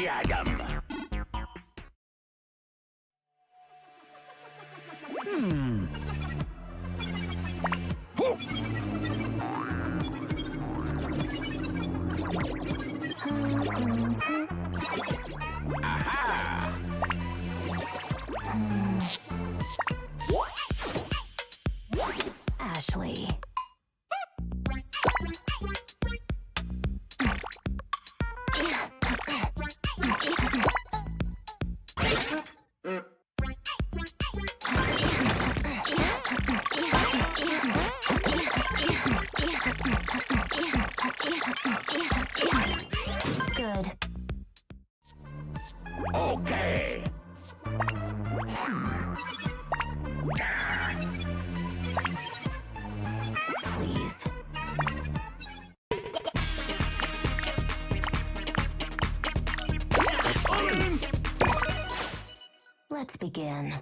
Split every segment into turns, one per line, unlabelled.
Adam. Aha!
Ashley. Good.
Okay.
Please.
Science!
Let's begin.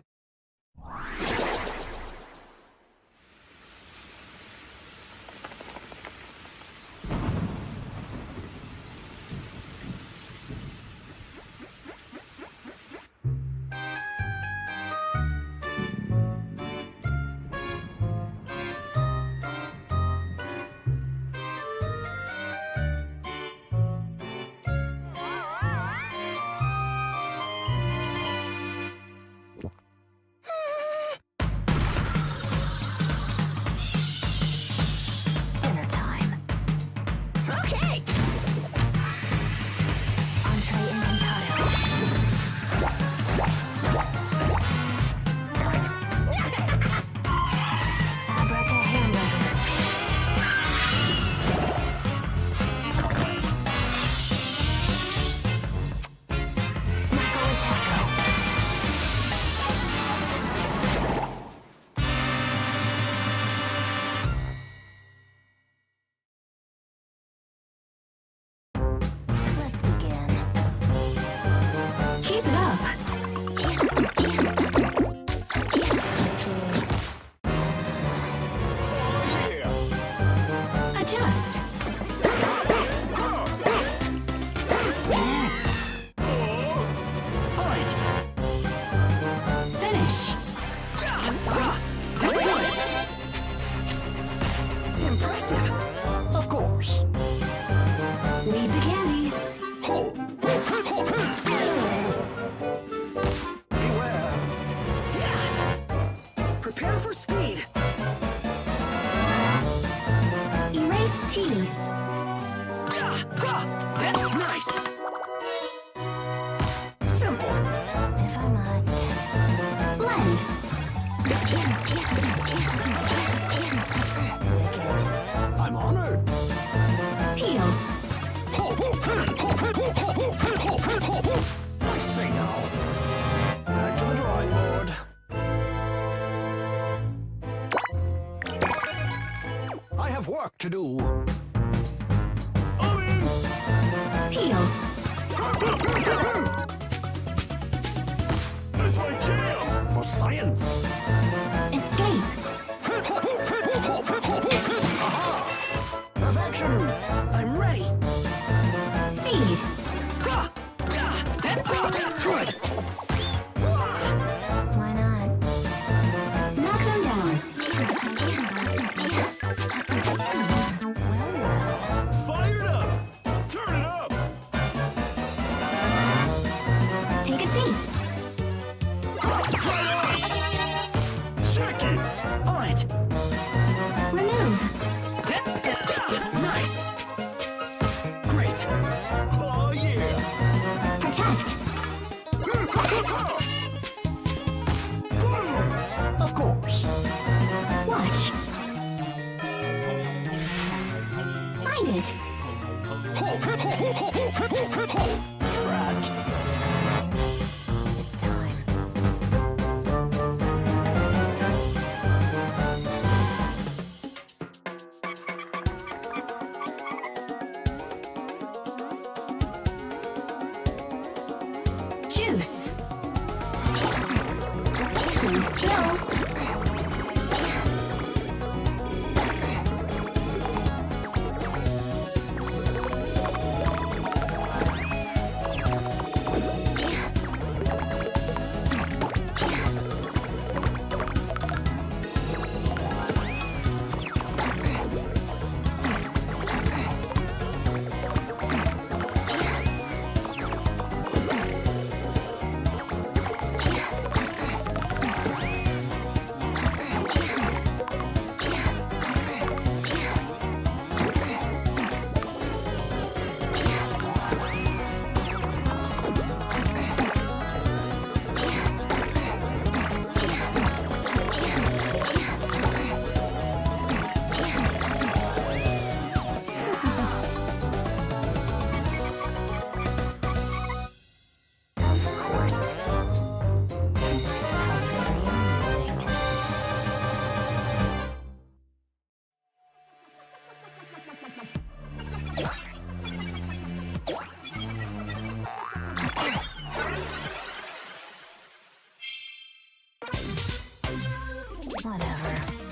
Dinner time.
Okay.
Entree inventario. Abraca hamburger. Snacko attaco. Let's begin.
Keep it up.
Oh, yeah!
Adjust. Alright. Finish. Good. Impressive.
Of course.
Leave the candy.
Beware.
Prepare for speed. Erase T. Nice. Simple.
If I must.
Blend.
I'm honored.
Peel.
I say now. Back to the drawing board. I have work to do.
Peel.
It's my jam! For science!
Escape.
Perfection!
I'm ready. Feed. Good.
Why not?
Knock them down.
Fired up! Turn it up!
Take a seat.
Check it!
Alright. Remove. Nice. Great.
Oh, yeah!
Protect.
Of course.
Watch. Find it.
Rat!
It's time.
Juice. Don't spill.
Whatever.